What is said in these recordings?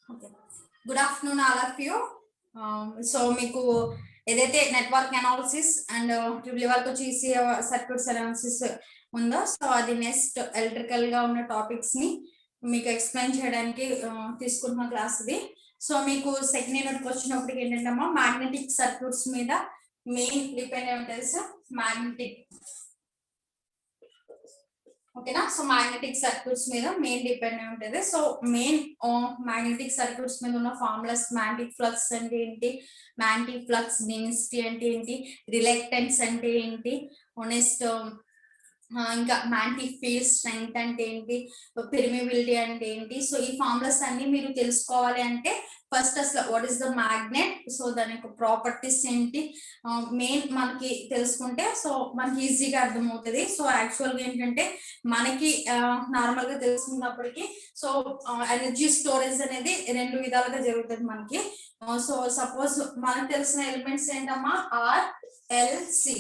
Okay. Good afternoon, all of you. So, మీకు ఏదైతే network analysis and triple వరకు చేసి సర్క్యూట్స్ అనాలిసిస్ ఉందో సో అది నెక్స్ట్ ఎలక్ట్రికల్ గా ఉన్న టాపిక్స్ ని మీకు ఎక్స్ప్లెయిన్ చేయడానికి తీసుకుంటున్న క్లాస్ ఇది. సో మీకు సెకండ్ యూనిట్ వచ్చినప్పటికి ఏంటంటే మ్యాగ్నెటిక్ సర్క్యూట్స్ మీద మెయిన్ డిపెండ్ ఉంటుంది సార్ మ్యాగ్నెటిక్. ఓకేనా. సో మ్యాగ్నెటిక్ సర్క్యూట్స్ మీద మెయిన్ డిపెండ్ ఉంటుంది. సో మెయిన్ మ్యాగ్నెటిక్ సర్క్యూట్స్ మీద ఉన్న ఫార్ములాస్ మ్యాగ్నెటిక్ ఫ్లక్స్ అంటే ఏంటి, మ్యాగ్నెటిక్ ఫ్లక్స్ డెన్సిటీ అంటే ఏంటి, రిలక్టెన్స్ అంటే ఏంటి, నెక్స్ట్ ఇంకా మ్యాగ్నెటిక్ ఫీల్డ్ స్ట్రెంగ్త్ అంటే ఏంటి, పెర్మియబిలిటీ అంటే ఏంటి. సో ఈ ఫార్ములాస్ అన్ని మీరు తెలుసుకోవాలి అంటే ఫస్ట్ అసలు what is the magnet, so దాని యొక్క ప్రాపర్టీస్ ఏంటి మెయిన్ మనకి తెలుసుకుంటే సో మనకి ఈజీగా అర్థమవుతుంది. సో యాక్చువల్ గా ఏంటంటే మనకి నార్మల్ గా తెలుసుకున్నప్పటికీ సో ఎనర్జీ స్టోరేజ్ అనేది రెండు విధాలుగా జరుగుతుంది మనకి. సో సపోజ్ మనకు తెలిసిన ఎలిమెంట్స్ ఏంటమ్మా ఆర్ఎల్సి,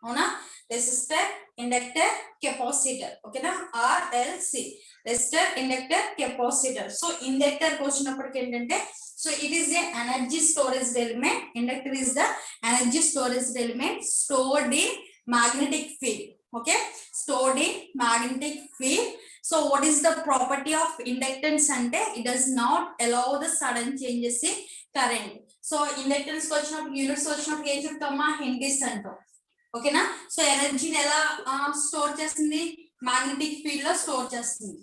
అవునా, రెసిస్టర్, ఇండక్టర్, కెపాసిటర్. ఓకేనా, RLC resistor, inductor, capacitor. So inductor వచ్చినప్పటికి ఏంటంటే so it is a energy storage element. Inductor is the energy storage element stored in magnetic field. Okay, stored in magnetic field. So what is the property of inductance ante it does not allow the sudden changes in current. So inductance వచ్చినప్పుడు units వచ్చినప్పుడు ఏం చెప్తామా, Henry's అంటాం. ఓకేనా. So ఎనర్జీని ఎలా store చేస్తుంది, magnetic field లో స్టోర్ చేస్తుంది.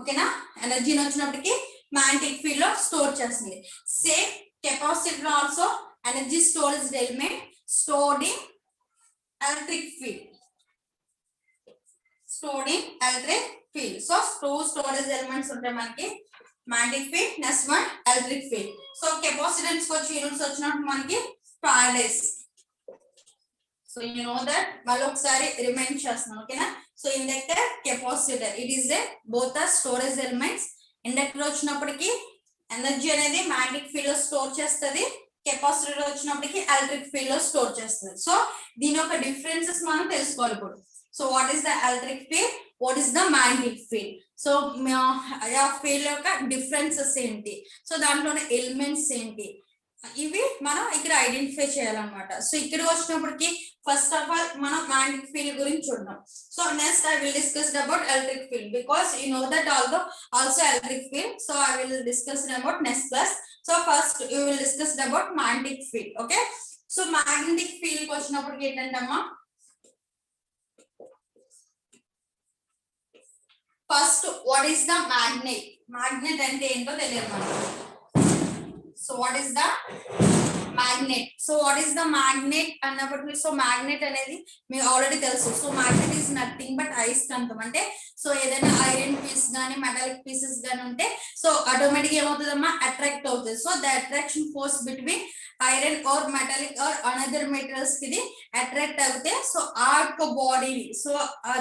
ఓకేనా, ఎనర్జీని వచ్చినప్పటికి మ్యాగ్నెటిక్ ఫీల్డ్ లో స్టోర్ చేస్తుంది. Same capacitor also energy storage element stored in electric field, stored in electric field. So two storage elements ఉంటాయి మనకి, magnetic field next one electric field. So capacitance వచ్చి యూనిట్స్ వచ్చినప్పుడు మనకి Faraday's. So you know that మళ్ళీ ఒకసారి remind చేస్తున్నాను. ఓకేనా. So inductor, capacitor it is a both are storage elements. Inductor వచ్చినప్పటికి ఎనర్జీ అనేది మ్యాగ్నెటిక్ ఫీల్డ్ లో స్టోర్ చేస్తుంది, కెపాసిటర్ వచ్చినప్పటికి ఎలక్ట్రిక్ ఫీల్డ్ లో స్టోర్ చేస్తుంది. సో దీని యొక్క డిఫరెన్సెస్ మనం తెలుసుకోవాలి ఇప్పుడు. So what is the electric field, what is the magnetic field. So ఆ ఫీల్డ్ యొక్క డిఫరెన్సెస్ ఏంటి, సో దాంట్లోనే ఎలిమెంట్స్ ఏంటి, ఇవి మనం ఇక్కడ ఐడెంటిఫై చేయాలన్నమాట. సో ఇక్కడ వచ్చినప్పటికి ఫస్ట్ ఆఫ్ ఆల్ మనం మ్యాగ్నెటిక్ ఫీల్డ్ గురించి చూద్దాం. So next I will discuss about electric field because you know that also electric field. So I will discuss about next class. So first you will discuss about magnetic field. Okay. So magnetic field కి వచ్చినప్పటికి ఏంటంటమ్మా, first what is the magnet, magnet అంటే ఏంటో తెలియదు మనకు. So what is the magnet? So what is the magnet అన్నప్పుడు so magnet అనేది మీకు ఆల్రెడీ తెలుసు. So magnet is nothing but అయస్కాంతం. అంటే సో ఏదైనా ఐరన్ పీస్ గానీ మెటాలిక్ పీసెస్ గానీ ఉంటే సో ఆటోమేటిక్ ఏమవుతుందమ్మా, అట్రాక్ట్ అవుతుంది. So the attraction force between iron or metallic or another materials కి ఇది అట్రాక్ట్ అవుతే సో ఆ యొక్క బాడీని సో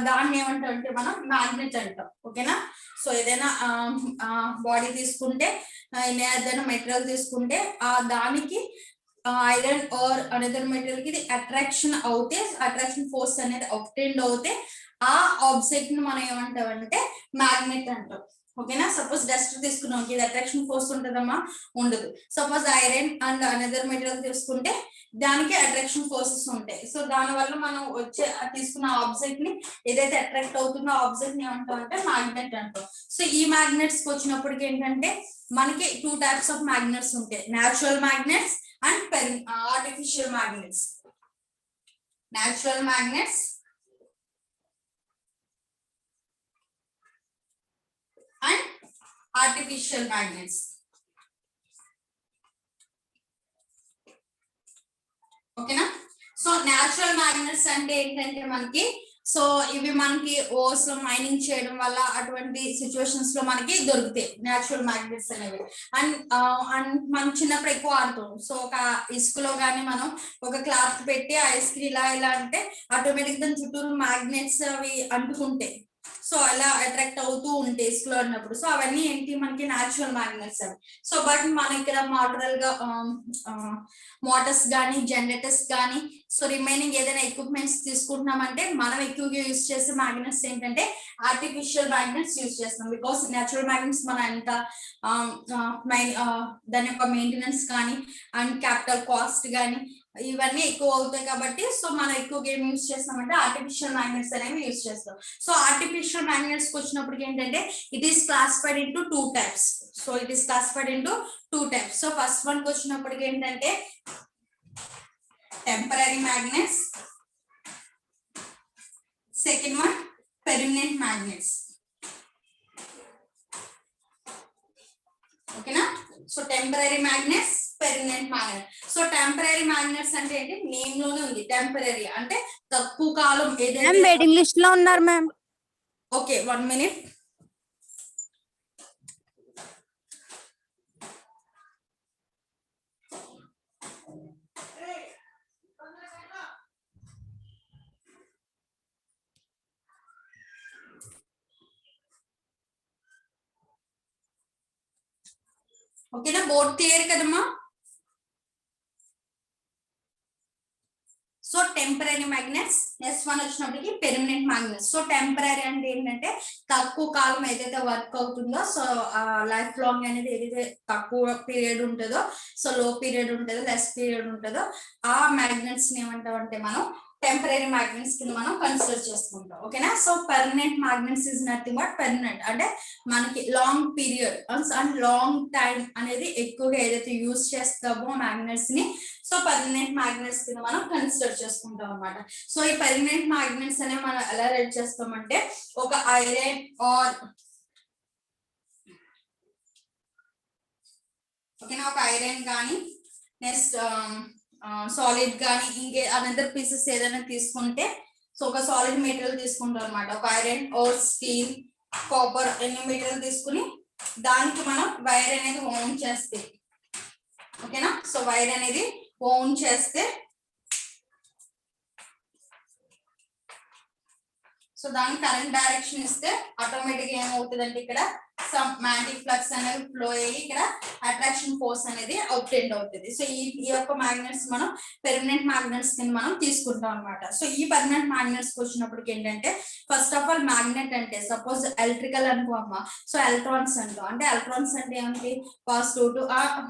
దాన్ని ఏమంటాం అంటే మనం మ్యాగ్నెట్ అంటాం. ఓకేనా. సో ఏదైనా బాడీ తీసుకుంటే ఏదైనా మెటీరియల్ తీసుకుంటే ఆ దానికి ఐరన్ ఆర్ అనదర్ మెటీరియల్ కి ఇది అట్రాక్షన్ అవుతే అట్రాక్షన్ ఫోర్స్ అనేది obtained అవుతే ఆ ఆబ్జెక్ట్ ని మనం ఏమంటామంటే మ్యాగ్నెట్ అంటాం. ఓకేనా. సపోజ్ డస్ట్ తీసుకున్నాం, ఇది అట్రాక్షన్ ఫోర్స్ ఉంటుందమ్మా, ఉండదు. Suppose iron and another material తీసుకుంటే దానికి అట్రాక్షన్ ఫోర్సెస్ ఉంటాయి. సో దాని వల్ల మనం వచ్చే తీసుకున్న ఆబ్జెక్ట్ ని ఏదైతే అట్రాక్ట్ అవుతుందో ఆబ్జెక్ట్ ని ఏమంటాం అంటే మ్యాగ్నెట్ అంటాం. సో ఈ మ్యాగ్నెట్స్ కి వచ్చినప్పటికి ఏంటంటే మనకి టూ టైప్స్ ఆఫ్ మ్యాగ్నెట్స్ ఉంటాయి, natural magnets and artificial magnets. Natural magnets and artificial magnets. ఓకేనా. సో న్యాచురల్ మ్యాగ్నెట్స్ అంటే ఏంటంటే మనకి సో ఇవి మనకి ఓర్స్ లో మైనింగ్ చేయడం వల్ల అటువంటి సిచ్యువేషన్స్ లో మనకి దొరుకుతాయి న్యాచురల్ మ్యాగ్నెట్స్ అనేవి. అండ్ మనం చిన్నప్పుడు ఎక్కువ ఆడుతాం. సో ఒక ఇసుకలో కానీ మనం ఒక క్లాత్ పెట్టి ఆ ఇసుక ఇలా ఇలా అంటే ఆటోమేటిక్ దాని చుట్టూరు మ్యాగ్నెట్స్ అవి అంటుకుంటాయి. సో అలా అట్రాక్ట్ అవుతూ ఉంటాయి ఇసుకలో ఉన్నప్పుడు. సో అవన్నీ ఏంటి మనకి న్యాచురల్ మ్యాగ్నెట్స్ అవి. సో బట్ మన ఇక్కడ మోడరల్ గా మోటార్స్ కానీ జనరేటర్స్ కానీ సో రిమైనింగ్ ఏదైనా ఎక్విప్మెంట్స్ తీసుకుంటున్నామంటే మనం ఎక్కువగా యూజ్ చేసే మ్యాగ్నెట్స్ ఏంటంటే ఆర్టిఫిషియల్ మ్యాగ్నెట్స్ యూజ్ చేస్తాం. బికాస్ న్యాచురల్ మ్యాగ్నెట్స్ మన ఎంత దాని యొక్క మెయింటెనెన్స్ కానీ అండ్ క్యాపిటల్ కాస్ట్ కానీ ఇవన్నీ ఎక్కువ అవుతాయి కాబట్టి సో మనం ఎక్కువగా ఏం యూజ్ చేస్తామంటే ఆర్టిఫిషియల్ మ్యాగ్నెట్స్ అనేవి యూజ్ చేస్తాం. సో ఆర్టిఫిషియల్ మ్యాగ్నెట్స్ వచ్చినప్పటికి ఏంటంటే it is classified into 2 types. So it is classified into 2 types. So first one కి వచ్చినప్పటికి ఏంటంటే temporary magnets, second one permanent magnets. ఓకేనా? So temporary magnets, permanent magnet. So temporary magnets అంటే ఏంటి? Name లోనే ఉంది టెంపరరీ అంటే తక్కువ కాలం ఏదైతే. వెయిటింగ్ లిస్ట్ లో ఉన్నారు మ్యామ్. Okay 1 minute. ఓకేనా? బోర్డ్ క్లియర్ కదమ్మా? So temporary magnets. Next one వచ్చినప్పటికి పెర్మనెంట్ మ్యాగ్నెట్స్. సో టెంపరరీ అంటే ఏంటంటే తక్కువ కాలం ఏదైతే వర్క్ అవుతుందో సో లైఫ్ లాంగ్ అనేది ఏదైతే తక్కువ పీరియడ్ ఉంటుందో సో లో పీరియడ్ ఉంటుందో లెస్ పీరియడ్ ఉంటుందో ఆ మ్యాగ్నెట్స్ ఏమంటామంటే మనం టెంపరరీ మ్యాగ్నెట్స్ కింద మనం కన్సిడర్ చేసుకుంటాం. ఓకేనా? So permanent magnets is nothing but permanent అంటే మనకి long period and long time అనేది ఎక్కువగా ఏదైతే యూజ్ చేస్తామో మ్యాగ్నెట్స్ ని సో పర్మనెంట్ మ్యాగ్నెట్స్ కింద మనం కన్సిడర్ చేసుకుంటాం అన్నమాట. సో ఈ పర్మనెంట్ మ్యాగ్నెట్స్ అనేవి మనం ఎలా రేట్ చేస్తామంటే ఒక ఐరన్ ఆర్ ఓకేనా ఒక ఐరన్ కానీ నెక్స్ట్ సాలిడ్ కానీ ఇంకే అనదర్ పీసెస్ ఏదైనా తీసుకుంటే సో ఒక సాలిడ్ మెటీరియల్ తీసుకుంటాం అనమాట. ఒక ఐరన్ ఆర్ స్టీల్ కాపర్ ఎన్ని మెటీరియల్ తీసుకుని దానికి మనం వైర్ అనేది ఓన్ చేస్తే ఓకేనా. సో వైర్ అనేది ఓన్ చేస్తే సో దానికి కరెంట్ డైరెక్షన్ ఇస్తే ఆటోమేటిక్ ఏమవుతుంది అంటే ఇక్కడ సమ్ మ్యాగ్నెటిక్ ఫ్లక్స్ అనేది ఫ్లో అయ్యి ఇక్కడ అట్రాక్షన్ ఫోర్స్ అనేది ఆబ్టైన్ అవుతుంది. సో ఈ యొక్క మ్యాగ్నెట్స్ మనం పెర్మనెంట్ మ్యాగ్నెట్స్ కింద మనం తీసుకుంటాం అనమాట. సో ఈ పర్మనెంట్ మ్యాగ్నెట్స్ వచ్చినప్పటికి ఏంటంటే ఫస్ట్ ఆఫ్ ఆల్ మ్యాగ్నెట్ అంటే సపోజ్ ఎలక్ట్రికల్ అనుకోమ్మా. సో ఎలక్ట్రాన్స్ అంటాం అంటే ఎలక్ట్రాన్స్ అంటే ఏమిటి పాజిటివ్ టు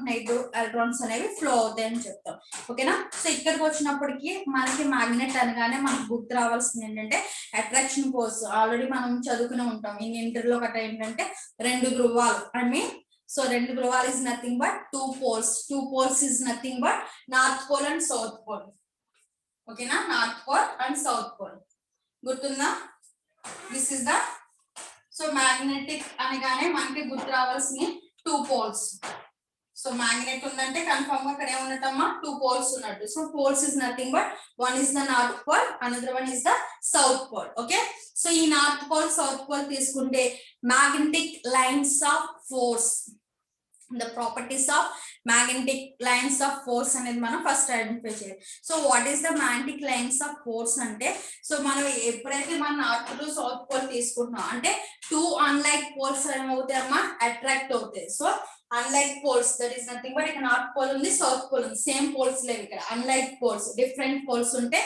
నెగిటివ్ ఎలక్ట్రాన్స్ అనేవి ఫ్లో అవుతాయి అని చెప్తాం. ఓకేనా? సో ఇక్కడికి వచ్చినప్పటికి మనకి మ్యాగ్నెట్ అనగానే మనకు గుర్తు రావాల్సింది ఏంటంటే అట్రాక్షన్ ఫోర్స్. ఆల్రెడీ మనం చదువుకునే ఉంటాం ఇంటర్ లో గట్ట ఏంటంటే రెండు ధ్రువాలు ఐ మీన్ సో రెండు ధ్రువాలు is nothing but 2 poles. 2 poles is nothing but north pole and south pole. ఓకేనా? North pole and south pole గుర్తుందా? This is the so magnetic అనగానే మనకి గుర్తు రావాల్సిన 2 poles. సో మ్యాగ్నెట్ ఉందంటే కన్ఫర్మ్ గా ఇక్కడ ఏమున్నట్టమ్మా 2 poles ఉన్నట్టు. So poles is nothing but one is the north pole another one is the south pole. Okay? So ఈ నార్త్ పోల్ సౌత్ పోల్ తీసుకుంటే magnetic lines of force, the properties of magnetic lines of force అనేది మనం first identify చేయాలి. So what is the magnetic lines of force అంటే so మనం ఎప్పుడైతే మన north to south pole తీసుకుంటున్నాం అంటే 2 unlike poles ఏమవుతాయి అమ్మా అట్రాక్ట్ అవుతాయి. So unlike poles that is nothing but ఇక్కడ నార్త్ పోల్ ఉంది సౌత్ పోల్ ఉంది సేమ్ పోల్స్ లేవు ఇక్కడ unlike poles డిఫరెంట్ పోల్స్ ఉంటే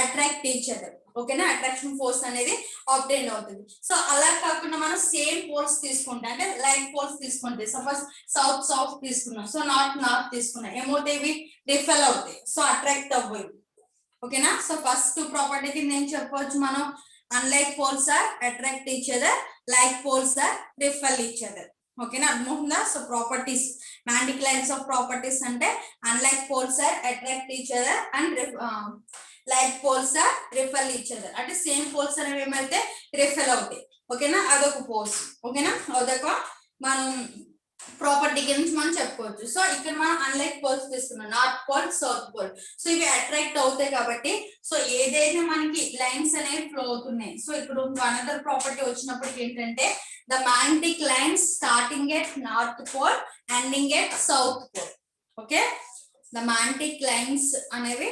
అట్రాక్ట్ ఈచ్ అదర్. ఓకేనా? అట్రాక్షన్ ఫోర్స్ అనేది ఆబ్టైన్ అవుతుంది. సో అలా కాకుండా మనం సేమ్ పోల్స్ తీసుకుంటే అంటే లైక్ పోల్స్ తీసుకుంటే సపోజ్ సౌత్ సౌత్ తీసుకున్నాం సో నార్త్ నార్త్ తీసుకున్నాం ఏమవుతాయి రిఫెల్ అవుతాయి. సో అట్రాక్ట్ అవ్వవు. ఓకేనా? సో ఫస్ట్ ప్రాపర్టీ కింద ఏం చెప్పవచ్చు మనం unlike poles are attract each other like poles are repel each other. ఓకేనా? అర్థమవుతుందా? So properties magnetic lines of properties అంటే unlike poles are attract each other and like poles are repel each other అంటే same poles అనేవి ఏమైతే రిఫెల్ అవుతాయి. ఓకేనా? అదొక poles. ఓకేనా? అదొక మనం ప్రాపర్టీ కింద మనం చెప్పుకోవచ్చు. సో ఇక్కడ మనం అన్లైక్ పోల్స్ తీసుకున్నాం north pole south pole. So ఇవి అట్రాక్ట్ అవుతాయి కాబట్టి సో ఏదైతే మనకి లైన్స్ అనేవి ఫ్లో అవుతున్నాయి. సో ఇప్పుడు అనదర్ ప్రాపర్టీ వచ్చినప్పటికి ఏంటంటే the magnetic lines starting at north pole ending at south pole. Okay? The magnetic lines అనేవి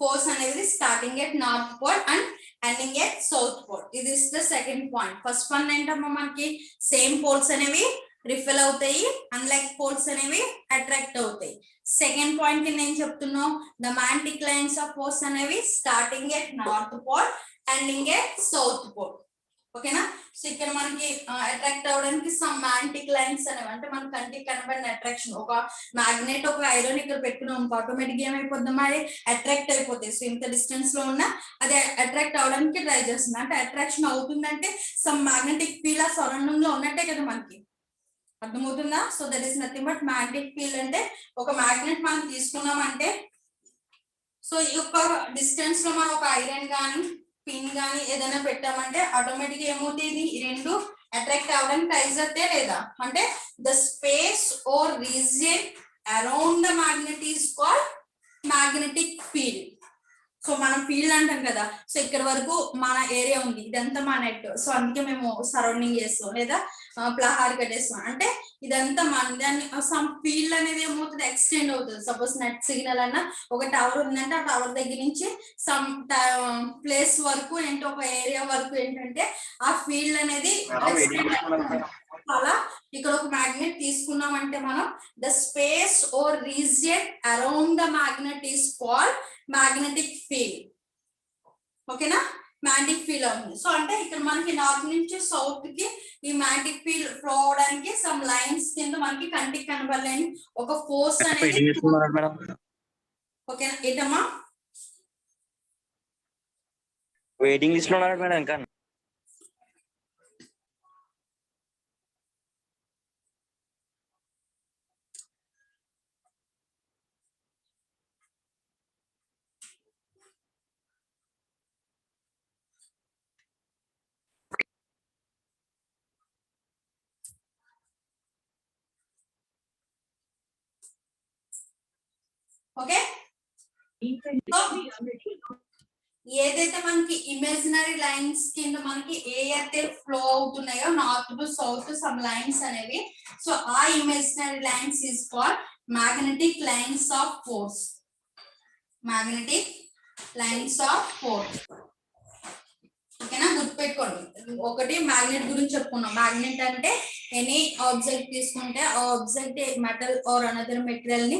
ఫోర్స్ అనేది starting at north pole and ending at south pole. ఇది is the second point. First one ఏంటమ్మా మనకి same poles అనేవి repel అవుతాయి, unlike poles అనేవి attract అవుతాయి. Second point కింద ఏం చెప్తున్నాం, the magnetic lines of force అనేవి starting at north pole ending at south pole. ఓకేనా. సో ఇక్కడ మనకి అట్రాక్ట్ అవడానికి సమ్ మ్యాగ్నెటిక్ లైన్స్ అనేవి, అంటే మన కంటికి కనబడిన అట్రాక్షన్. ఒక మ్యాగ్నెట్ ఒక ఐరన్ ఇక్కడ పెట్టుకున్నాం, ఆటోమేటిక్ ఏమైపోద్ది మరి అట్రాక్ట్ అయిపోతాయి. సో ఇంత డిస్టెన్స్ లో ఉన్న అది అట్రాక్ట్ అవడానికి ట్రై చేస్తుంది. అంటే అట్రాక్షన్ అవుతుందంటే సమ్ మ్యాగ్నెటిక్ ఫీల్డ్ ఆ సరౌండింగ్ లో ఉన్నట్టే కదా మనకి, అర్థమవుతుందా. So that is nothing but magnetic field. అంటే ఒక మ్యాగ్నెట్ మనం తీసుకున్నామంటే సో ఈ యొక్క డిస్టెన్స్ లో మనం ఒక ఐరన్ కానీ పిన్ కానీ ఏదైనా పెట్టామంటే ఆటోమేటిక్ ఏమవుతుంది, ఈ రెండు అట్రాక్ట్ అవ్వడానికి ట్రై చేస్తే లేదా. అంటే the space or region around the magnet is called magnetic field. So మనం ఫీల్డ్ అంటాం కదా. సో ఇక్కడ వరకు మన ఏరియా ఉంది, ఇదంతా మా నెట్. సో అందుకే మేము సరౌండింగ్ చేస్తాం లేదా ప్లహార్ కట్టేస్తాం. అంటే ఇదంతా మన దాన్ని సమ్ ఫీల్డ్ అనేది ఏమవుతుంది, ఎక్స్టెండ్ అవుతుంది. సపోజ్ నెట్ సిగ్నల్ అన్న ఒక టవర్ ఉందంటే ఆ టవర్ దగ్గర నుంచి సమ్ ప్లేస్ వరకు ఏంటి, ఒక ఏరియా వరకు ఏంటంటే ఆ ఫీల్డ్ అనేది అలా. ఇక్కడ ఒక మ్యాగ్నెట్ తీసుకున్నామంటే మనం the space or region around the magnet is called magnetic field. ఓకేనా, మ్యాగ్నెటిక్ ఫీల్డ్ అవుతుంది. సో అంటే ఇక్కడ మనకి నార్త్ నుంచి సౌత్ కి ఈ మ్యాగ్నెటిక్ ఫీల్డ్ ఫ్లో అవడానికి సమ్ లైన్స్ కింద మనకి కంటికి కనబడలేని ఒక ఫోర్స్ అనేది. ఓకేనా ఏంటమ్మా వెయిటింగ్ లిస్ట్ లో ఉన్నాడు మేడం ఇంకా. ఓకే. ఏదైతే మనకి ఇమాజినరీ లైన్స్ కింద మనకి ఏ అయితే ఫ్లో అవుతున్నాయో north to south some lines అనేవి, సో ఆ imaginary lines is called magnetic lines of force. Magnetic lines of force. ఓకేనా, గుర్తుపెట్టుకోండి. ఒకటి మ్యాగ్నెట్ గురించి చెప్పుకున్నాం. మ్యాగ్నెట్ అంటే ఎనీ ఆబ్జెక్ట్ తీసుకుంటే ఆ object metal are another material ని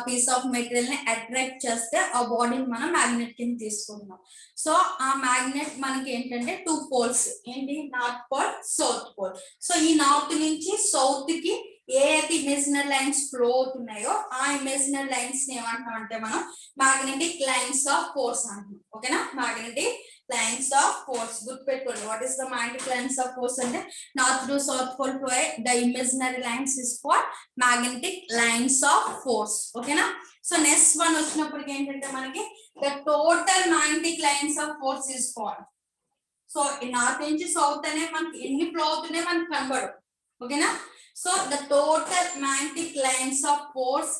పీస్ ఆఫ్ మెటీరియల్ ని అట్రాక్ట్ చేస్తే ఆ బాడీని మనం మ్యాగ్నెట్ కింద తీసుకుంటున్నాం. సో ఆ మ్యాగ్నెట్ మనకి ఏంటంటే టూ పోల్స్, ఏంటి north pole south pole. So ఈ నార్త్ నుంచి సౌత్ కి ఏ అయితే ఇమేజినరీ లైన్స్ ఫ్లో అవుతున్నాయో ఆ ఇమేజినరీ లైన్స్ ని ఏమంటాం అంటే మనం మ్యాగ్నెటిక్ లైన్స్ ఆఫ్ ఫోర్స్ అంటున్నాం. ఓకేనా, మ్యాగ్నెటిక్ లైన్స్ ఆఫ్ ఫోర్స్. గుర్తుపెట్టుకోండి, what is the magnetic lines of force అంటే north to south pole flow the imaginary lines is called magnetic lines of force. ఓకేనా. So next one వచ్చినప్పటికి ఏంటంటే మనకి the total magnetic lines of force is called. So north నుంచి south అనే మనకి ఎన్ని flow అవుతున్నాయి మనకి కనబడు. ఓకేనా. So the total magnetic lines of force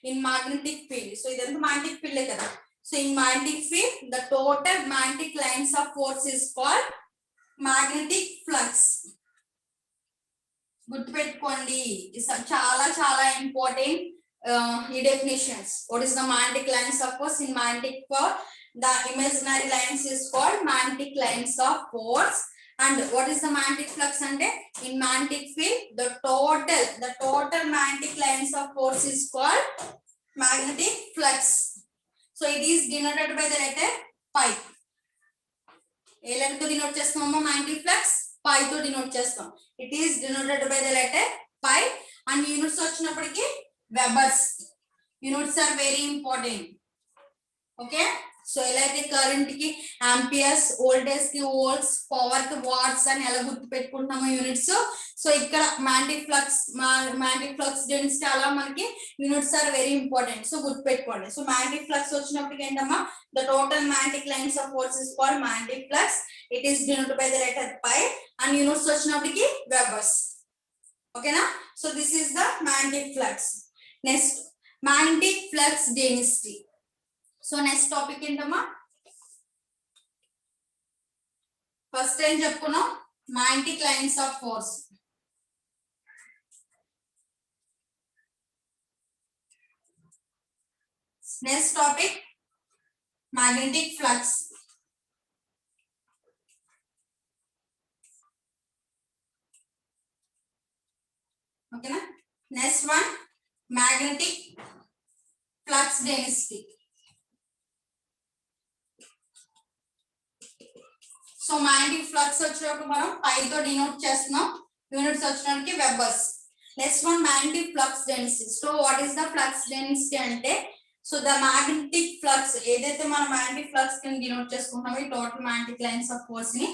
in magnetic field. So ఇదంతా మ్యాగ్నెటిక్ ఫీల్డ్ కదా. So in magnetic field, the total magnetic lines of force is called magnetic flux. గుర్తుపెట్టుకోండి, చాలా చాలా ఇంపార్టెంట్ ఈ definitions. What is the magnetic lines of force in magnetic field? The imaginary lines is called magnetic lines of force. And what is the magnetic flux? And in magnetic field, the total magnetic lines of force is called magnetic flux. So it is denoted by the letter pi. ఏ letter తో denote చేస్తామమ్మా magnetic flux? pi తో denote చేస్తాం. It is denoted by the letter pi. And units వచ్చినప్పటికి webers. Units are very important. Okay. So ఎలా అయితే current కి amperes, voltage కి వోల్ట్స్, పవర్ కి వాట్స్ అని ఎలా గుర్తు పెట్టుకుంటున్నామో యూనిట్స్, సో ఇక్కడ magnetic flux డెన్సిటీ అలా మనకి units are very important. So గుర్తు పెట్టుకోండి. సో magnetic flux వచ్చినప్పటికి ఏంటమ్మా, the total magnetic lines of force is called magnetic flux. It is denoted by the letter pi. And units వచ్చినప్పటికి webers. ఓకేనా. So this is the magnetic flux. Next magnetic flux density. So next topic ఏంటమ్మా, first ఏం చెప్పుకున్నాం, magnetic lines of force. Next topic magnetic flux. Okay na? Next one, magnetic flux density. So magnetic flux వచ్చినప్పుడు మనం పై తో denote చేస్తున్నాం, units వచ్చినప్పటికి webers. Next one magnetic flux density. So what is the flux density అంటే, so the magnetic flux ఏదైతే మనం magnetic flux కింద denote చేసుకుంటామో ఈ total magnetic lines of force ని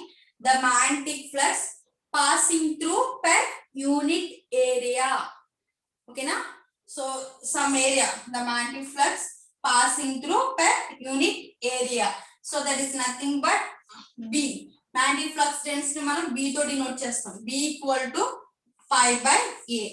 the magnetic flux passing through per unit area. ఓకేనా? So some area, the magnetic flux passing through per unit area. So that is nothing but B. Magnetic flux density మనం B తో denote చేస్తాం. B equal to pi by A.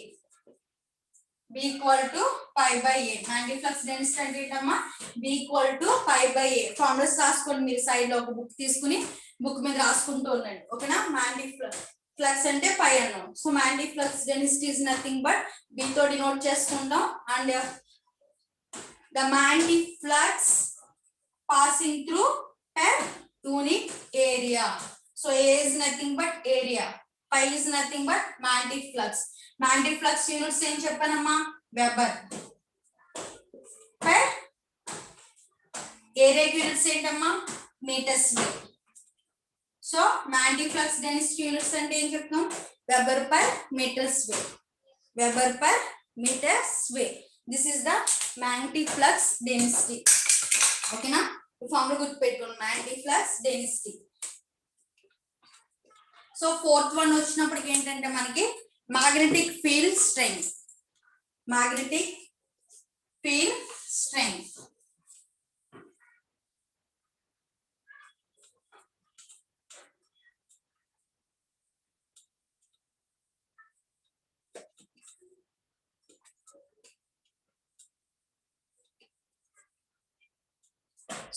B equal to pi by A. Magnetic flux density అంటే ఏంటమ్మా? B equal to pi by A. Formulas రాసుకోండి మీరు, side లో ఒక book తీసుకుని బుక్ మీద రాసుకుంటూ ఉండండి. ఓకేనా? మ్యాగ్నెటిక్ ఫ్లక్స్ అంటే పై అన్నాం. So magnetic flux density is nothing but B తో డినోట్ చేసుకుంటాం. And the magnetic flux passing through per unit area. So A is nothing but area, pi is nothing but magnetic flux. Magnetic flux units ఏం చెప్పానమ్మా? Weber. per area units ఏంటమ్మా? Meters square. So magnetic flux density units అంటే ఏం చెప్తాం? Weber per meter square. Weber per meter square. This is the magnetic flux density. ఓకేనా? Formula గుర్తుపెట్టుకోండి, magnetic flux density. So fourth one వచ్చినప్పటికి ఏంటంటే మనకి magnetic field strength. Magnetic field strength.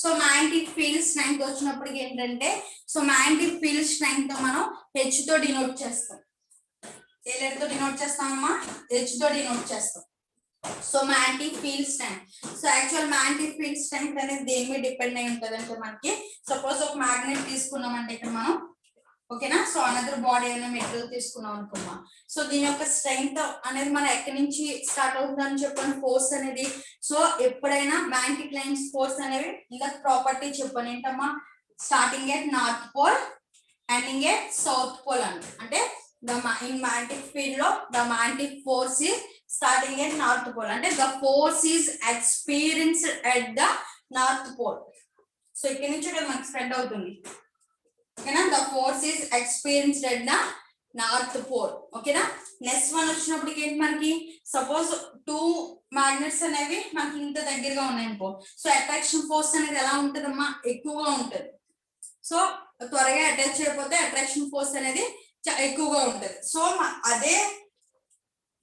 So magnetic field strength వచ్చినప్పటికి ఏంటంటే, so magnetic field strength మనం H తో denote చేస్తాం. ఏ లెటర్ తో డినోట్ చేస్తామమ్మా? H తో డినోట్ చేస్తాం. So magnetic field strength. So actual magnetic field strength అనేది దేని మీద డిపెండ్ అయి ఉంటుంది అంటే, మనకి సపోజ్ ఒక మ్యాగ్నెట్ తీసుకున్నామంటే ఇక్కడ మనం, ఓకేనా? సో అనదర్ బాడీ అయినా మెటీరియల్ తీసుకున్నాం అనుకున్నా, సో దీని యొక్క స్ట్రెంగ్త్ అనేది మనం ఎక్కడి నుంచి స్టార్ట్ అవుతుందని చెప్పాను, ఫోర్స్ అనేది. సో ఎప్పుడైనా మ్యాగ్నెటిక్ లైన్స్ ఫోర్స్ అనేవి ఇంకా ప్రాపర్టీ చెప్పాను ఏంటమ్మా? Starting at north pole ending at south pole అంటే ఇన్ మ్యాగ్నెటిక్ ఫీల్డ్ లో the magnetic force is starting at north pole, అంటే the force is experienced at the north pole. So ఇక్కడ నుంచి మనకి స్ప్రెడ్ అవుతుంది. ఓకేనా? The force is experienced at the north pole. ఓకేనా? Next one వచ్చినప్పటికి ఏంటి మనకి, సపోజ్ టూ మ్యాగ్నెట్స్ అనేవి మనకి ఇంత దగ్గరగా ఉన్నాయనుకో, సో అట్రాక్షన్ ఫోర్స్ అనేది ఎలా ఉంటుందమ్మా? ఎక్కువగా ఉంటుంది. సో త్వరగా అటాచ్ అయిపోతే అట్రాక్షన్ ఫోర్స్ అనేది ఎక్కువగా ఉంటుంది. సో అదే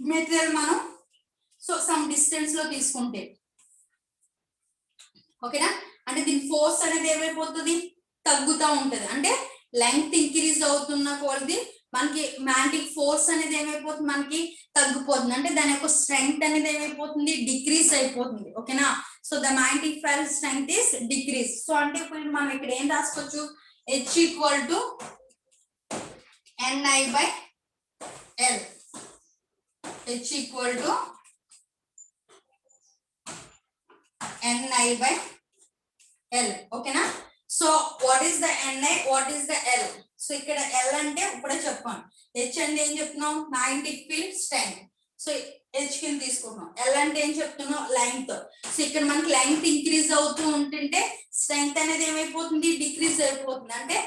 మెటీరియల్ మనం సో సమ్ డిస్టెన్స్ లో తీసుకుంటే, ఓకేనా, అంటే దీని ఫోర్స్ అనేది ఏమైపోతుంది? తగ్గుతూ ఉంటది. అంటే లెంగ్త్ ఇంక్రీజ్ అవుతున్న కొలది మనకి మ్యాగ్నెటిక్ ఫోర్స్ అనేది ఏమైపోతుంది? మనకి తగ్గిపోతుంది. అంటే దాని యొక్క స్ట్రెంగ్త్ అనేది ఏమైపోతుంది? డిక్రీజ్ అయిపోతుంది. ఓకేనా? So the magnetic field strength is decrease. So అంటే ఇప్పుడు మనం ఇక్కడ ఏం రాసుకోవచ్చు? H equal to Ni by L. H equal to Ni by L. ఓకేనా? So what is the Ni, what is the L? So ఇక్కడ L అంటే ఇప్పుడే చెప్పాను. H అంటే ఏం చెప్తున్నాం? Magnetic field strength. So H కింద తీసుకున్నాం. L అంటే ఏం చెప్తున్నాం? లెంగ్త్. సో ఇక్కడ మనకి లెంగ్త్ ఇంక్రీజ్ అవుతూ ఉంటుంటే స్ట్రెంగ్త్ అనేది ఏమైపోతుంది? డిక్రీజ్ అయిపోతుంది. అంటే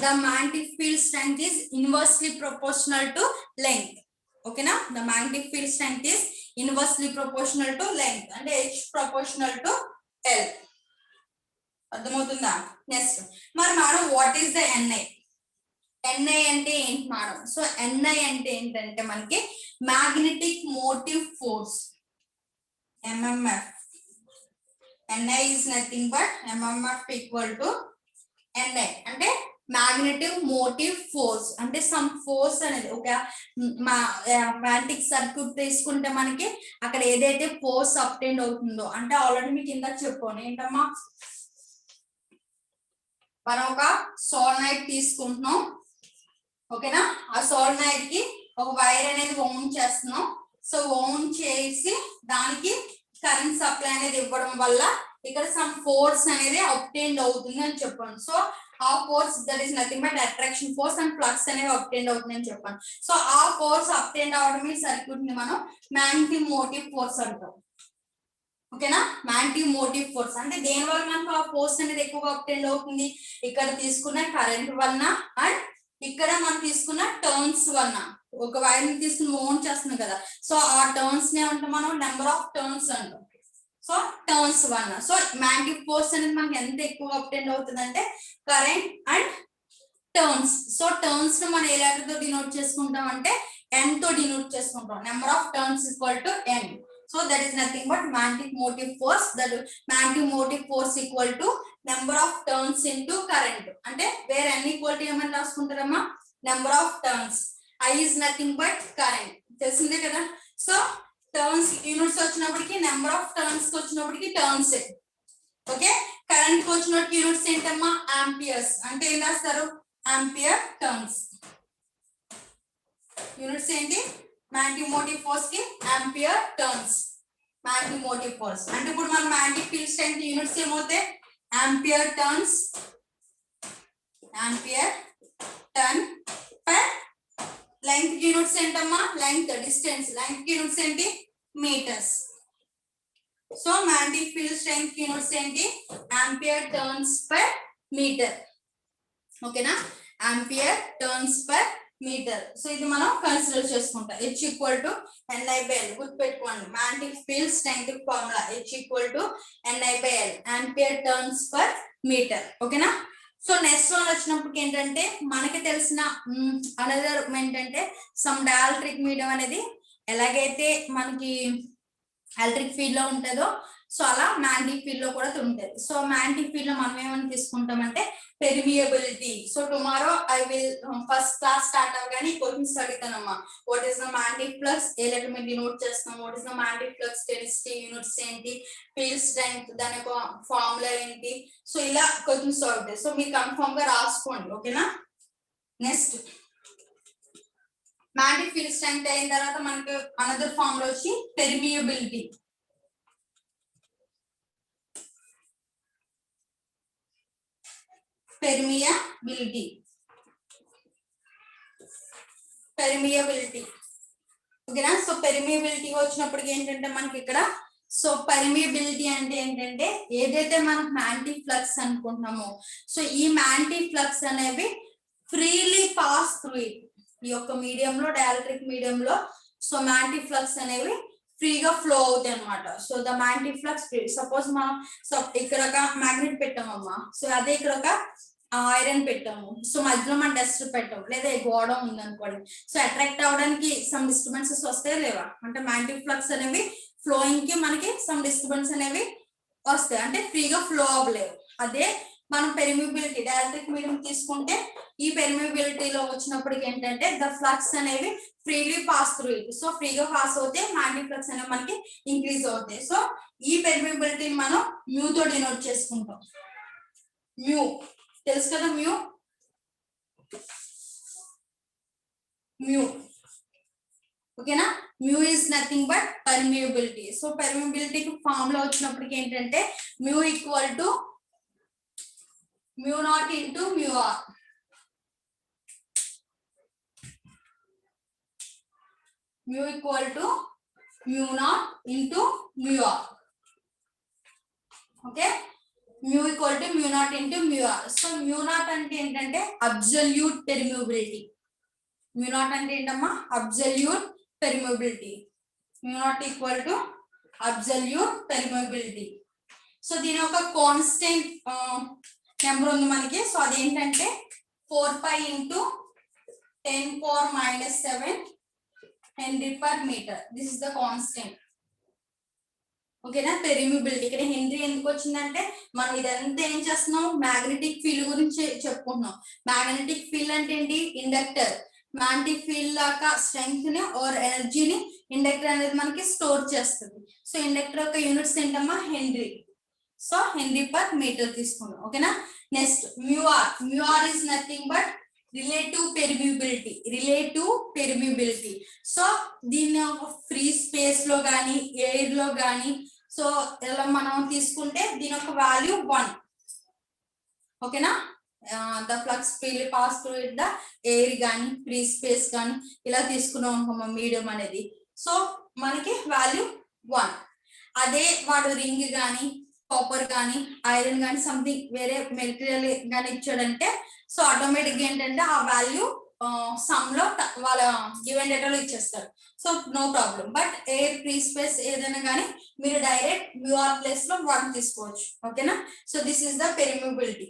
the magnetic field strength is inversely proportional to length. ఓకేనా? The magnetic field strength is inversely proportional to length. అంటే H ప్రపోర్షనల్ టు L. అర్థమవుతుందా? నెక్స్ట్ మరి madam what is the Ni? Ni అంటే ఏంటి మేడం? సో Ni అంటే ఏంటంటే మనకి magnetic motive force, MMF. Ni is nothing but MMF equal to Ni. అంటే magnetic motive force అంటే సమ్ ఫోర్స్ అనేది ఒక మ్యాగ్నెటిక్ సర్క్యూట్ తీసుకుంటే మనకి అక్కడ ఏదైతే ఫోర్స్ అబ్టెండ్ అవుతుందో, అంటే ఆల్రెడీ మీకు ఇందాక చెప్పాను ఏంటమ్మా? మనం ఒక సోలనాయిడ్ తీసుకుంటున్నాం, ఓకేనా. ఆ సోలనాయిడ్ కి ఒక వైర్ అనేది వౌండ్ చేస్తున్నాం. సో వౌండ్ చేసి దానికి కరెంట్ సప్లై అనేది ఇవ్వడం వల్ల ఇక్కడ సమ్ ఫోర్స్ అనేది అబ్టైన్ అవుతుంది అని చెప్పాను. సో ఆ force that is nothing but attraction force and flux అనేది అబ్టైన్ అవుతుంది అని చెప్పాను. సో ఆ ఫోర్స్ అబ్టైన్ అవడం ఈ సర్క్యూట్ ని మనం మ్యాగ్నెటిక్ మోటివ్ ఫోర్స్ అంటాం, ఓకేనా. మ్యాగ్నెటిక్ మోటివ్ ఫోర్స్ అంటే దేని వల్ల మనకు ఆ ఫోర్స్ అనేది ఎక్కువగా అబ్టైన్ అవుతుంది, ఇక్కడ తీసుకున్న కరెంట్ వలన అండ్ ఇక్కడ మనం తీసుకున్న టర్న్స్ వలన. ఒక వైర్ ని తీసుకుని మౌంట్ చేస్తున్నాం కదా, సో ఆ టర్న్స్ ని ఏమంటాం మనం నెంబర్ ఆఫ్ టర్న్స్ అంటాం. సో టర్న్స్ వలన సో మ్యాగ్నెటిక్ ఫోర్స్ అనేది మనకి ఎంత ఎక్కువ అబ్టైన్ అవుతుంది అంటే current and turns. So turns ని మనం ఏ లెటర్ తో డినోట్ చేసుకుంటాం అంటే n తో డినోట్ చేసుకుంటాం. Number of turns equal to n. So that is nothing but magnetic motive force. That magnetic motive force equal to number of turns into current. అంటే where n equal to ఏమని రాసుకుంటారమ్మా number of turns. I is nothing but current. తెలిసిందే కదా. So turns units వచ్చినప్పటికి number of turns వచ్చినప్పటికి turns, okay. Current కి వచ్చినప్పటికి units ఏంటమ్మా amperes. అంటే ఏం రాస్తారు ఆంపియర్ టర్న్స్. యూనిట్స్ ఏంటి మ్యాగ్నెటిక్ మోటివ్ ఫోర్స్ కి ampere turns. Magnetic motive force అంటే ఇప్పుడు మన మ్యాగ్నెటిక్ ఫీల్డ్ స్ట్రెంగ్త్ యూనిట్స్ ఏమవుతాయి ampere turns, ampere turn per. Length units ఏంటమ్మా లెంగ్త్ డిస్టెన్స్, లెంగ్త్ యూనిట్స్ ఏంటి meters. So magnetic field strength units ఏంటి ampere turns per meter, ఓకేనా. Ampere turns per meter. So ఇది మనం కన్సిడర్ చేసుకుంటాం. H equal to NI/L. గుర్తుపెట్టుకోండి magnetic field strength formula H equal to NI/L ampere turns per meter, ఓకేనా. So next one వచ్చినప్పటికి ఏంటంటే మనకి తెలిసిన అనదర్ ఏంటంటే సమ్ డైఎలక్ట్రిక్ మీడియం అనేది ఎలాగైతే మనకి ఎలక్ట్రిక్ ఫీల్డ్ లో ఉంటుందో సో అలా మ్యాగ్నెటిక్ ఫీల్డ్ లో కూడా ఉంటుంది. సో మ్యాగ్నెటిక్ ఫీల్డ్ లో మనం ఏమని తీసుకుంటామంటే permeability. So tomorrow I will first class start అవగానే ఈ క్వశ్చన్స్ అడుగుతానమ్మా. What is the magnetic flux, ఏ లెటర్ మీద డినోట్ చేస్తాం, what is the magnetic flux density, units ఏంటి, ఫీల్డ్ స్ట్రెంగ్త్ దాని యొక్క ఫార్ములా ఏంటి. సో ఇలా క్వశ్చన్స్ అవుతాయి. సో మీరు కన్ఫర్మ్ గా రాసుకోండి, ఓకేనా. నెక్స్ట్ మ్యాగ్నెటిక్ ఫీల్డ్ స్ట్రెంగ్త్ అయిన తర్వాత మనకు అనదర్ ఫార్ములా వచ్చి పెర్మియబిలిటీ. పెర్మియబిలిటీ, పెర్మియబిలిటీ, ఓకేనా. సో పెర్మియబిలిటీ వచ్చినప్పటికి ఏంటంటే మనకి ఇక్కడ సో పెర్మియబిలిటీ అంటే ఏంటంటే ఏదైతే మనం మ్యాగ్నెటిక్ ఫ్లక్స్ అనుకుంటున్నామో సో ఈ మ్యాగ్నెటిక్ ఫ్లక్స్ అనేవి ఫ్రీలీ పాస్ త్రూ ఇట్. ఈ యొక్క మీడియంలో డైఎలక్ట్రిక్ మీడియంలో సో మ్యాగ్నెటిక్ ఫ్లక్స్ అనేవి ఫ్రీగా ఫ్లో అవుతాయి అనమాట. So the magnetic flux free. Suppose మనం ఇక్కడ ఒక మ్యాగ్నెట్ పెట్టామమ్మా, సో అదే ఇక్కడ ఒక ఐరన్ పెట్టాము, సో మధ్యలో మనం డస్ట్ పెట్టాము లేదా గోడ ఉంది అనుకోండి, సో అట్రాక్ట్ అవడానికి సమ్ డిస్టర్బెన్సెస్ వస్తాయి లేవా అంటే మ్యాగ్నెటిక్ ఫ్లక్స్ అనేవి ఫ్లోయింగ్ కి మనకి సమ్ డిస్టర్బెన్స్ అనేవి వస్తాయి, అంటే ఫ్రీగా ఫ్లో అవ్వలేవు. అదే మనం పెర్మియబిలిటీ డైఎలక్ట్రిక్ మీడియం తీసుకుంటే ఈ పెర్మియబిలిటీలో వచ్చినప్పటికి ఏంటంటే ద ఫ్లక్స్ అనేవి freely pass through it. So ఫ్రీగా పాస్ అవుతే మ్యాగ్నెటిక్ ఫ్లక్స్ అనేవి మనకి ఇంక్రీజ్ అవుతాయి. సో ఈ పెర్మియబిలిటీని మనం మ్యూ తో డినోట్ చేసుకుంటాం. మ్యూ తెలుసు కదా, మ్యూ మ్యూ ఓకేనా. Mu is nothing but permeability. So పర్మియబిలిటీకి ఫార్ములా వచ్చినప్పటికి ఏంటంటే mu equal to mu not into mu r. Mu equal to mu not into mu r, okay. Mu equal to mu not into mu r. So mu not అంటే ఏంటంటే absolute permeability. Mu not అంటే ఏంటమ్మా absolute permeability. Mu not equal to absolute permeability. So దీని ఒక constant number ఉంది మనకి. సో అదేంటంటే 4π into 10⁻⁻⁷ henry per metre. This is the constant, ఓకేనా. పెర్మియబిలిటీ ఇక్కడ హెన్రీ ఎందుకు వచ్చిందంటే మనం ఇదంతా ఏం చేస్తున్నాం మ్యాగ్నెటిక్ ఫీల్డ్ గురించి చెప్పుకుంటున్నాం. మ్యాగ్నెటిక్ ఫీల్డ్ అంటే ఏంటి ఇండక్టర్. మ్యాగ్నెటిక్ ఫీల్డ్ లాగా స్ట్రెంగ్త్ ని ఆర్ ఎనర్జీని ఇండక్టర్ అనేది మనకి స్టోర్ చేస్తుంది. సో ఇండక్టర్ యొక్క యూనిట్స్ ఏంటమ్మా henry. So henry per meter తీసుకున్నాం ఓకేనా. Next mu r is nothing but relative permeability. So దీన్ని ఫ్రీ స్పేస్ లో కానీ ఎయిర్ లో కానీ సో ఇలా మనం తీసుకుంటే దీని యొక్క వాల్యూ 1 ఓకేనా. The flux freely pass through it the air కానీ ఫ్రీ స్పేస్ కానీ ఇలా తీసుకున్నాం అనుకోమా మీడియం అనేది. సో మనకి వాల్యూ 1. అదే వాడు రింగ్ కానీ కాపర్ కానీ ఐరన్ కానీ సంథింగ్ వేరే మెటీరియల్ కానీ ఇచ్చాడంటే సో ఆటోమేటిక్ ఏంటంటే ఆ వాల్యూ సమ్ లో వాళ్ళ గివెన్ డేటాలో ఇచ్చేస్తారు. So no problem. But air free space ఏదైనా కానీ మీరు డైరెక్ట్ మ్యూఆర్ ప్లేస్ లో 1 తీసుకోవచ్చు ఓకేనా. So this is the పెర్మిబిలిటీ.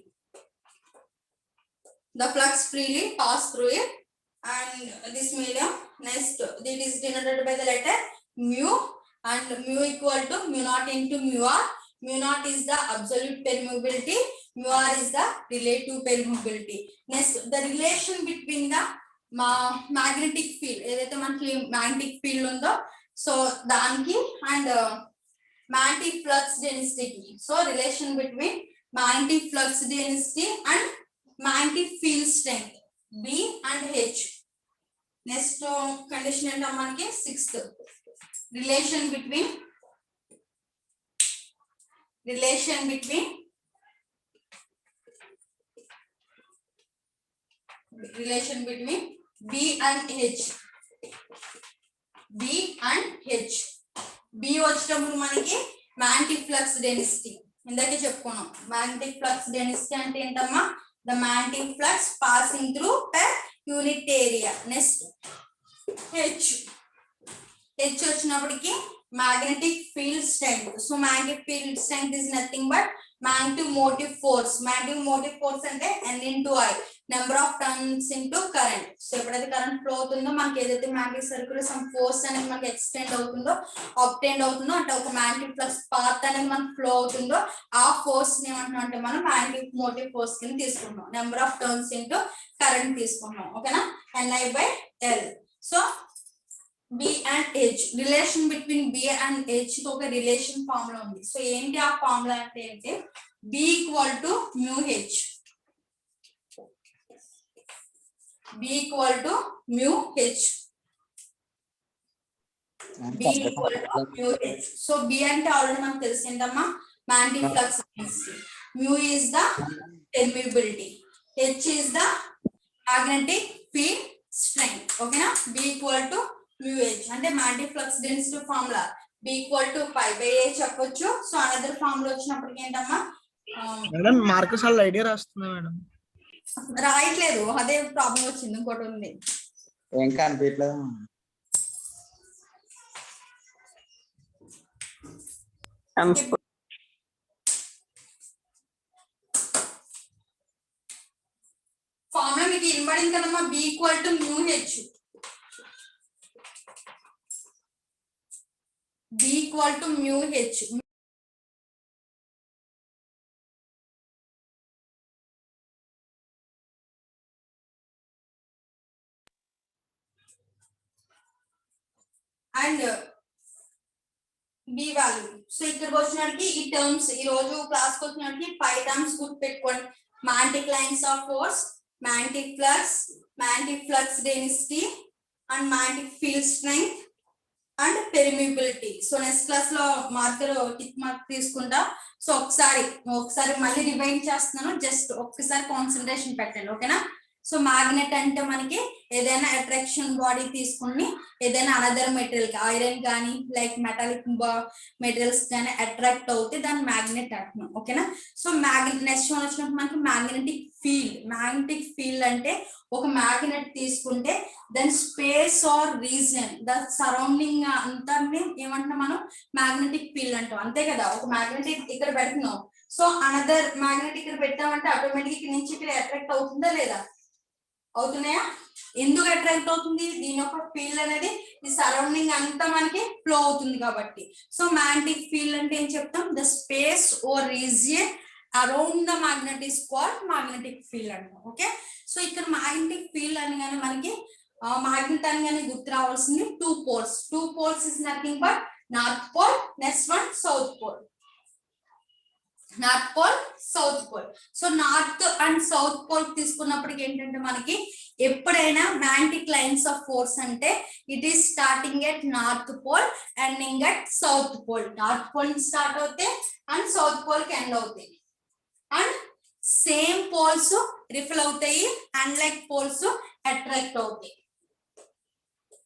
The flux freely pass through it and this medium. Next, it is denoted by the letter mu and mu equal to mu naught into mu r. Mu naught is the absolute permeability, mu r is the relative permeability. Next, the relation between the magnetic field ఏదైతే మనకి magnetic field ఉందో so దానికి and magnetic flux density. So relation between magnetic flux density and magnetic field strength B and H. Next condition ఏంటో మనకి 6th relation between B and H. B వచ్చేటప్పుడు మనకి magnetic flux density ఇందాకే చెప్పుకున్నాం. magnetic flux density అంటే ఏంటమ్మా the magnetic flux passing through per unit area. Next H వచ్చినప్పటికి magnetic field strength. So magnetic field strength is nothing but magnetic motive force. Magnetic motive force అంటే N into I, number of turns into current. So ఎప్పుడైతే current flow అవుతుందో మనకి ఏదైతే magnetic సర్క్యూల్ some force అనేది మనకి extend అవుతుందో ఆబ్టెండ్ అవుతుందో అంటే ఒక మ్యాగ్నెటిక్ ఫ్లక్స్ పాత్ అనేది మనకి ఫ్లో అవుతుందో ఆ ఫోర్స్ ని ఏమంటున్నాం అంటే మనం మ్యాగ్నెటిక్ మోటివ్ ఫోర్స్ కింద తీసుకుంటున్నాం. Number of turns into current తీసుకుంటున్నాం ఓకేనా. NI by L. So B and H relation between B and H తో ఒక రిలేషన్ ఫార్ములా ఉంది. సో ఏంటి ఆ ఫార్ములా అంటే ఏంటి B equal to mu H. B equal to mu H. B equal to mu H. So B అంటే already మనకు తెలిసి ఏంటమ్మా magnetic flux density. Mu is the permeability. H is the magnetic field strength. ఓకేనా. B equal to mu H అంటే magnetic flux density formula B equal to pi by A చెప్పొచ్చు. So another formula వచ్చినప్పటికి ఏంటమ్మా madam Marcus వాళ్ళ idea రాస్తున్నా madam. రాయట్లేదు అదే problem వచ్చింది. ఇంకోటి ఉంది ఏం కనిపించలేదు. ఫార్ములా మీకు ఇన్బడింది కదమ్మా B equal to mu H. B equal to mu H. And B value. So ఇక్కడికి వచ్చినట్టు ఈ టర్మ్స్ ఈ రోజు క్లాస్ కి వచ్చినట్టు 5 టర్మ్స్ గుర్తు పెట్టుకోండి. magnetic lines of force, magnetic flux density and magnetic field strength and permeability. So next class లో మార్కర్ టిక్ మార్క్ తీసుకుంటా. సో ఒకసారి మళ్ళీ రివైండ్ చేస్తున్నాను. జస్ట్ ఒక్కసారి కాన్సంట్రేషన్ పెట్టండి ఓకేనా. సో మ్యాగ్నెట్ అంటే మనకి ఏదైనా అట్రాక్షన్ బాడీ తీసుకుని ఏదైనా అనదర్ మెటీరియల్ ఐరన్ కానీ లైక్ మెటాలిక్ మెటీరియల్స్ కానీ అట్రాక్ట్ అవుతే దాన్ని మ్యాగ్నెట్ అంటున్నాం ఓకేనా. సో నెక్స్ట్ వన్ వచ్చినప్పుడు మనకి మ్యాగ్నెటిక్ ఫీల్డ్ అంటే ఒక మ్యాగ్నెట్ తీసుకుంటే దాని space or region the surrounding అంతా ఏమంటున్నాం మనం మ్యాగ్నెటిక్ ఫీల్డ్ అంటాం అంతే కదా. ఒక మ్యాగ్నెటిక్ ఇక్కడ పెడుతున్నాం సో అనదర్ మ్యాగ్నెట్ ఇక్కడ పెట్టామంటే ఆటోమేటిక్ ఇక్కడ నుంచి ఇక్కడ అట్రాక్ట్ అవుతుందా లేదా అవుతున్నాయా. ఎందుకు అట్రాక్ట్ అవుతుంది దీని యొక్క ఫీల్డ్ అనేది ఈ సరౌండింగ్ అంతా మనకి ఫ్లో అవుతుంది కాబట్టి. సో మ్యాగ్నెటిక్ ఫీల్డ్ అంటే ఏం చెప్తాం the space or region around the magnet is called magnetic field అంటాం ఓకే. సో ఇక్కడ మ్యాగ్నెటిక్ ఫీల్డ్ అనగానే మనకి మ్యాగ్నెట్ అనగానే గుర్తు రావాల్సింది 2 poles is nothing but north pole next one south pole. North pole south pole. So north and south pole తీసుకున్నప్పటికి ఏంటంటే మనకి ఎప్పుడైనా మ్యాగ్నెటిక్ లైన్స్ ఆఫ్ ఫోర్స్ అంటే it is starting at north pole ending at south pole. North pole start అవుతాయి and south pole కి end అవుతాయి. And same poles repel అవుతాయి, unlike poles attract అవుతాయి.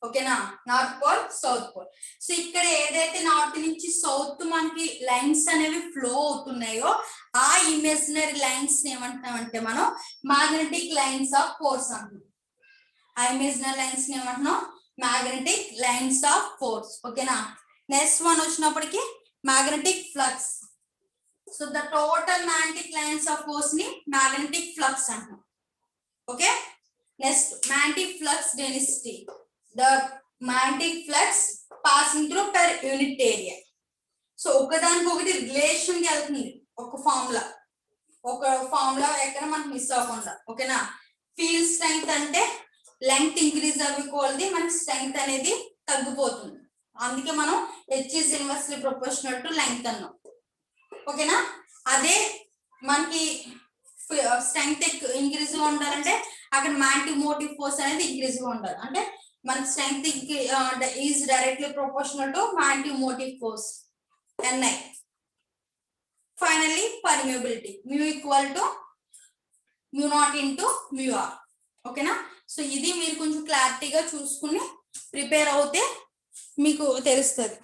ఓకేనా, north pole south pole. So ఇక్కడ ఏదైతే north నుంచి సౌత్ మనకి లైన్స్ అనేవి ఫ్లో అవుతున్నాయో ఆ ఇమేజినరీ లైన్స్ ఏమంటామంటే మనం మ్యాగ్నెటిక్ లైన్స్ ఆఫ్ ఫోర్స్ అంటున్నాం. ఆ ఇమేజినరీ లైన్స్ ఏమంటున్నాం మ్యాగ్నెటిక్ లైన్స్ ఆఫ్ ఫోర్స్. ఓకేనా, నెక్స్ట్ వన్ వచ్చినప్పటికి magnetic flux. So the total magnetic lines of force ని మ్యాగ్నెటిక్ ఫ్లక్స్ అంటున్నాం. Okay, next magnetic flux density. The magnetic flux passing through per unit area. So ఒకదానికొకటి relation వెళ్తుంది ఒక formula ఎక్కడ మనకు miss అవ్వకుండా. ఓకేనా, ఫీల్డ్ స్ట్రెంగ్త్ అంటే లెంగ్త్ ఇంక్రీజ్ అవ్వే కొలది మనకి స్ట్రెంగ్త్ అనేది తగ్గిపోతుంది. అందుకే మనం H is inversely proportional to length అన్నాం. ఓకేనా, అదే మనకి స్ట్రెంగ్త్ ఇంక్రీజ్ గా ఉండాలంటే అక్కడ మ్యాగ్నెటిక్ మోటివ్ ఫోర్స్ అనేది ఇంక్రీజ్ గా ఉండాలి. అంటే మన strength is directly proportional to magnetic motive force Ni. Finally, permeability mu equal to mu naught into mu r. ఓకేనా, సో ఇది మీరు కొంచెం క్లారిటీగా చూసుకుని ప్రిపేర్ అవుతే మీకు తెలుస్తుంది.